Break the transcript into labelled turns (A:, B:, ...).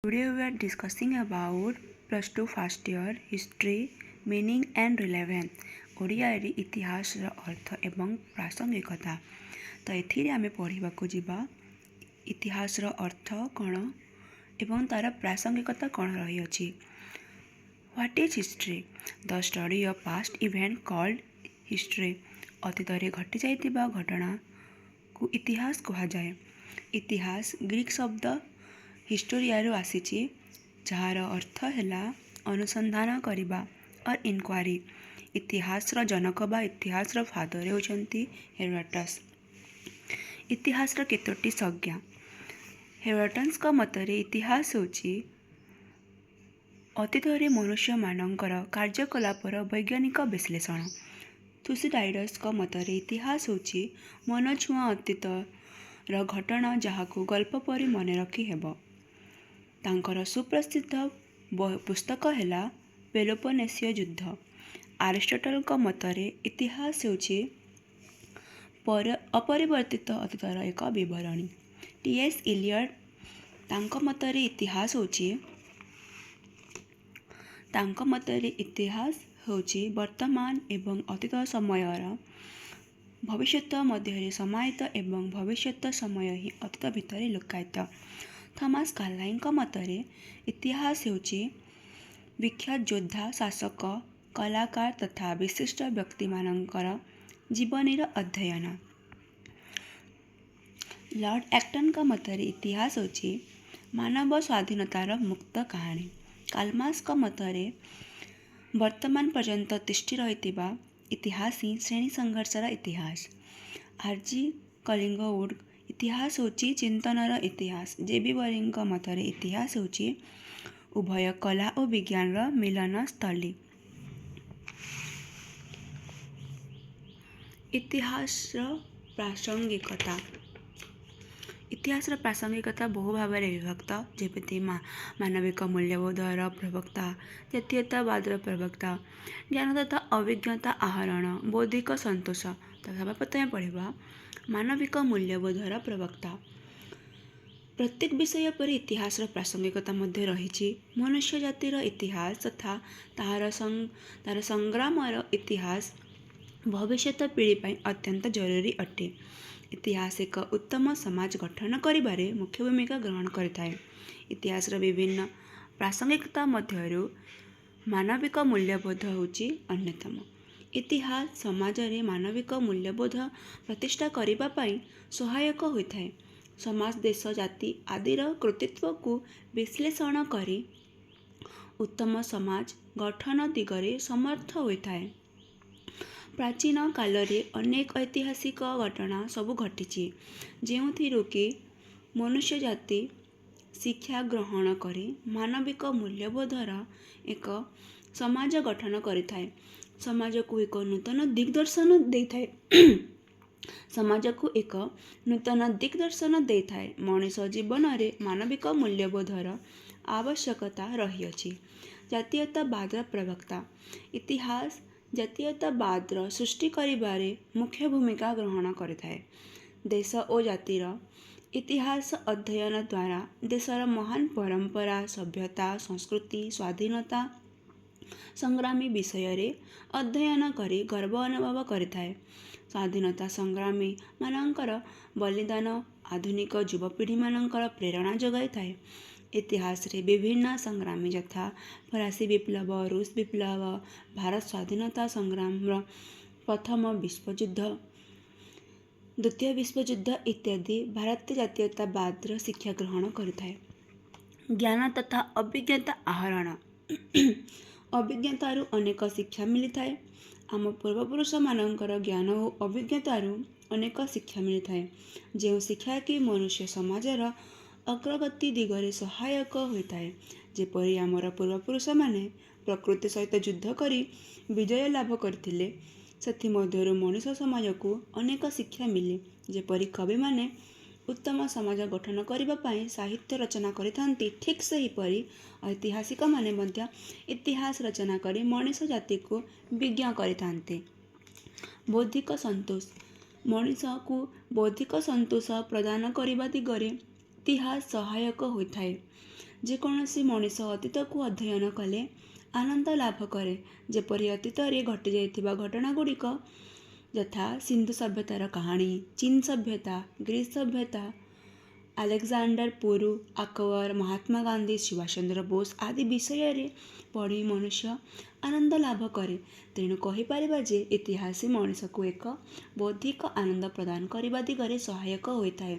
A: Today we are discussing about plus 2 first year history, meaning and relevance. ଓଡ଼ିଆରେ ଇତିହାସର ଅର୍ଥ ଏବଂ ପ୍ରାସଙ୍ଗିକତା। ତ ଏଥିରେ ଆମେ ପଢ଼ିବାକୁ ଯିବା ଇତିହାସର ଅର୍ଥ କ'ଣ ଏବଂ ତା'ର ପ୍ରାସଙ୍ଗିକତା କ'ଣ ରହିଅଛି। What is history? The study of past event called history. ଅତୀତରେ ଘଟିଯାଇଥିବା ଘଟଣାକୁ ଇତିହାସ କୁହାଯାଏ। ଇତିହାସ ଗ୍ରୀକ୍ ଶବ୍ଦ ହିଷ୍ଟୋରିଆରୁ ଆସିଛି, ଯାହାର ଅର୍ଥ ହେଲା ଅନୁସନ୍ଧାନ କରିବା ଅର୍ ଇନକ୍ୱାରି। ଇତିହାସର ଜନକ ବା ଇତିହାସର ଫାଦର ହେଉଛନ୍ତି ହେରୋଡଟସ୍। ଇତିହାସର କେତୋଟି ସଂଜ୍ଞା। ହେରୋଡଟସ୍ଙ୍କ ମତରେ ଇତିହାସ ହେଉଛି ଅତୀତରେ ମନୁଷ୍ୟମାନଙ୍କର କାର୍ଯ୍ୟକଳାପର ବୈଜ୍ଞାନିକ ବିଶ୍ଳେଷଣ। ଥୁସିଡାଇଡସ୍ଙ୍କ ମତରେ ଇତିହାସ ହେଉଛି ମନଛୁଆଁ ଅତୀତର ଘଟଣା ଯାହାକୁ ଗଳ୍ପ ପରି ମନେ ରଖି ହେବ। ତାଙ୍କର ସୁପ୍ରସିଦ୍ଧ ପୁସ୍ତକ ହେଲା ପେଲୋପୋନେସୀୟ ଯୁଦ୍ଧ। ଆରିଷ୍ଟଟଲଙ୍କ ମତରେ ଇତିହାସ ହେଉଛି ଅପରିବର୍ତ୍ତିତ ଅତୀତର ଏକ ବିବରଣୀ। ଟି.ଏସ୍. ଇଲିୟଟ୍ ତାଙ୍କ ମତରେ ଇତିହାସ ହେଉଛି ବର୍ତ୍ତମାନ ଏବଂ ଅତୀତ ସମୟର ଭବିଷ୍ୟତ ମଧ୍ୟରେ ସମାହିତ ଏବଂ ଭବିଷ୍ୟତ ସମୟ ହିଁ ଅତୀତ ଭିତରେ ଲୁକାୟିତ। ଥମାସ କାର୍ଲାଇଲଙ୍କ ମତରେ ଇତିହାସ ହେଉଛି ବିଖ୍ୟାତ ଯୋଦ୍ଧା, ଶାସକ, କଳାକାର ତଥା ବିଶିଷ୍ଟ ବ୍ୟକ୍ତିମାନଙ୍କର ଜୀବନୀର ଅଧ୍ୟୟନ। ଲର୍ଡ ଆକ୍ଟନଙ୍କ ମତରେ ଇତିହାସ ହେଉଛି ମାନବ ସ୍ୱାଧୀନତାର ମୁକ୍ତ କାହାଣୀ। କାର୍ଲମାର୍କ୍ସଙ୍କ ମତରେ ବର୍ତ୍ତମାନ ପର୍ଯ୍ୟନ୍ତ ତିଷ୍ଠି ରହିଥିବା ଇତିହାସ ହିଁ ଶ୍ରେଣୀ ସଂଘର୍ଷର ଇତିହାସ। ଆର୍.ଜି. କଲିଙ୍ଗଉଡ୍ ଇତିହାସ ହେଉଛି ଚିନ୍ତନର ଇତିହାସ। ଜେ.ବି. ବୋରିଂଙ୍କ ମତରେ ଇତିହାସ ହେଉଛି ଉଭୟ କଳା ଓ ବିଜ୍ଞାନର ମିଳନସ୍ଥଳୀ। ଇତିହାସର ପ୍ରାସଙ୍ଗିକତା। ଇତିହାସର ପ୍ରାସଙ୍ଗିକତା ବହୁ ଭାବରେ ବିଭକ୍ତ, ଯେମିତି ମାନବିକ ମୂଲ୍ୟବୋଧର ପ୍ରବକ୍ତା, ଜାତୀୟତାବାଦର ପ୍ରବକ୍ତା, ଜ୍ଞାନ ତଥା ଅଭିଜ୍ଞତା ଆହରଣ, ବୌଦ୍ଧିକ ସନ୍ତୋଷ। ତ ସର୍ବପ୍ରଥମେ ପଢ଼ିବା ମାନବିକ ମୂଲ୍ୟବୋଧର ପ୍ରବକ୍ତା। ପ୍ରତ୍ୟେକ ବିଷୟ ପରି ଇତିହାସର ପ୍ରାସଙ୍ଗିକତା ମଧ୍ୟ ରହିଛି। ମନୁଷ୍ୟ ଜାତିର ଇତିହାସ ତଥା ତାହାର ସଂଗ୍ରାମର ଇତିହାସ ଭବିଷ୍ୟତ ପିଢ଼ି ପାଇଁ ଅତ୍ୟନ୍ତ ଜରୁରୀ ଅଟେ। ଇତିହାସ ଏକ ଉତ୍ତମ ସମାଜ ଗଠନ କରିବାରେ ମୁଖ୍ୟ ଭୂମିକା ଗ୍ରହଣ କରିଥାଏ। ଇତିହାସର ବିଭିନ୍ନ ପ୍ରାସଙ୍ଗିକତା ମଧ୍ୟରୁ ମାନବିକ ମୂଲ୍ୟବୋଧ ହେଉଛି ଅନ୍ୟତମ। ଇତିହାସ ସମାଜରେ ମାନବିକ ମୂଲ୍ୟବୋଧ ପ୍ରତିଷ୍ଠା କରିବା ପାଇଁ ସହାୟକ ହୋଇଥାଏ। ସମାଜ, ଦେଶ, ଜାତି ଆଦିର କୃତିତ୍ୱକୁ ବିଶ୍ଳେଷଣ କରି ଉତ୍ତମ ସମାଜ ଗଠନ ଦିଗରେ ସମର୍ଥ ହୋଇଥାଏ। ପ୍ରାଚୀନ କାଳରେ ଅନେକ ଐତିହାସିକ ଘଟଣା ସବୁ ଘଟିଛି, ଯେଉଁଥିରୁ କି ମନୁଷ୍ୟ ଜାତି ଶିକ୍ଷା ଗ୍ରହଣ କରି ମାନବିକ ମୂଲ୍ୟବୋଧର ଏକ ସମାଜ ଗଠନ କରିଥାଏ। ସମାଜକୁ ଏକ ନୂତନ ଦିଗ୍ଦର୍ଶନ ଦେଇଥାଏ। ମଣିଷ ଜୀବନରେ ମାନବିକ ମୂଲ୍ୟବୋଧର ଆବଶ୍ୟକତା ରହିଅଛି। ଜାତୀୟତାବାଦର ପ୍ରବକ୍ତା। ଇତିହାସ ଜାତୀୟତାବାଦର ସୃଷ୍ଟି କରିବାରେ ମୁଖ୍ୟ ଭୂମିକା ଗ୍ରହଣ କରିଥାଏ। ଦେଶ ଓ ଜାତିର ଇତିହାସ ଅଧ୍ୟୟନ ଦ୍ୱାରା ଦେଶର ମହାନ ପରମ୍ପରା, ସଭ୍ୟତା, ସଂସ୍କୃତି, ସ୍ୱାଧୀନତା ସଂଗ୍ରାମୀ ବିଷୟରେ ଅଧ୍ୟୟନ କରି ଗର୍ବ ଅନୁଭବ କରିଥାଏ। ସ୍ୱାଧୀନତା ସଂଗ୍ରାମୀମାନଙ୍କର ବଳିଦାନ ଆଧୁନିକ ଯୁବପିଢ଼ିମାନଙ୍କର ପ୍ରେରଣା ଯୋଗାଇଥାଏ। ଇତିହାସରେ ବିଭିନ୍ନ ସଂଗ୍ରାମୀ ଯଥା ଫରାସୀ ବିପ୍ଳବ, ରୁଷ ବିପ୍ଳବ, ଭାରତ ସ୍ୱାଧୀନତା ସଂଗ୍ରାମର ପ୍ରଥମ ବିଶ୍ୱଯୁଦ୍ଧ, ଦ୍ୱିତୀୟ ବିଶ୍ୱଯୁଦ୍ଧ ଇତ୍ୟାଦି ଭାରତୀୟ ଜାତୀୟତାବାଦର ଶିକ୍ଷା ଗ୍ରହଣ କରିଥାଏ। ଜ୍ଞାନ ତଥା ଅଭିଜ୍ଞତା ଆହରଣ। ଅଭିଜ୍ଞତାରୁ ଅନେକ ଶିକ୍ଷା ମିଳିଥାଏ। ଆମ ପୂର୍ବପୁରୁଷମାନଙ୍କର ଜ୍ଞାନ ଓ ଅଭିଜ୍ଞତାରୁ ଅନେକ ଶିକ୍ଷା ମିଳିଥାଏ, ଯେଉଁ ଶିକ୍ଷା କି ମନୁଷ୍ୟ ସମାଜର ଅଗ୍ରଗତି ଦିଗରେ ସହାୟକ ହୋଇଥାଏ। ଯେପରି ଆମର ପୂର୍ବପୁରୁଷମାନେ ପ୍ରକୃତି ସହିତ ଯୁଦ୍ଧ କରି ବିଜୟ ଲାଭ କରିଥିଲେ, ସେଥିମଧ୍ୟରୁ ମଣିଷ ସମାଜକୁ ଅନେକ ଶିକ୍ଷା ମିଳେ। ଯେପରି କବିମାନେ ଉତ୍ତମ ସମାଜ ଗଠନ କରିବା ପାଇଁ ସାହିତ୍ୟ ରଚନା କରିଥାନ୍ତି, ଠିକ୍ ସେହିପରି ଐତିହାସିକମାନେ ମଧ୍ୟ ଇତିହାସ ରଚନା କରି ମଣିଷ ଜାତିକୁ ବିଜ୍ଞ କରିଥାନ୍ତି। ବୌଦ୍ଧିକ ସନ୍ତୋଷ। ମଣିଷକୁ ବୌଦ୍ଧିକ ସନ୍ତୋଷ ପ୍ରଦାନ କରିବା ଦିଗରେ ଇତିହାସ ସହାୟକ ହୋଇଥାଏ। ଯେକୌଣସି ମଣିଷ ଅତୀତକୁ ଅଧ୍ୟୟନ କଲେ ଆନନ୍ଦ ଲାଭ କରେ। ଯେପରି ଅତୀତରେ ଘଟିଯାଇଥିବା ଘଟଣାଗୁଡ଼ିକ ଯଥା ସିନ୍ଧୁ ସଭ୍ୟତାର କାହାଣୀ, ଚୀନ ସଭ୍ୟତା, ଗ୍ରୀସ୍ ସଭ୍ୟତା, ଆଲେକ୍ଜାଣ୍ଡର ପୁରୁ, ଆକବର, ମହାତ୍ମା ଗାନ୍ଧୀ, ସୁଭାଷ ଚନ୍ଦ୍ର ବୋଷ ଆଦି ବିଷୟରେ ପଢ଼ି ମନୁଷ୍ୟ ଆନନ୍ଦ ଲାଭ କରେ। ତେଣୁ କହିପାରିବା ଯେ ଇତିହାସ ମଣିଷକୁ ଏକ ବୌଦ୍ଧିକ ଆନନ୍ଦ ପ୍ରଦାନ କରିବା ଦିଗରେ ସହାୟକ ହୋଇଥାଏ।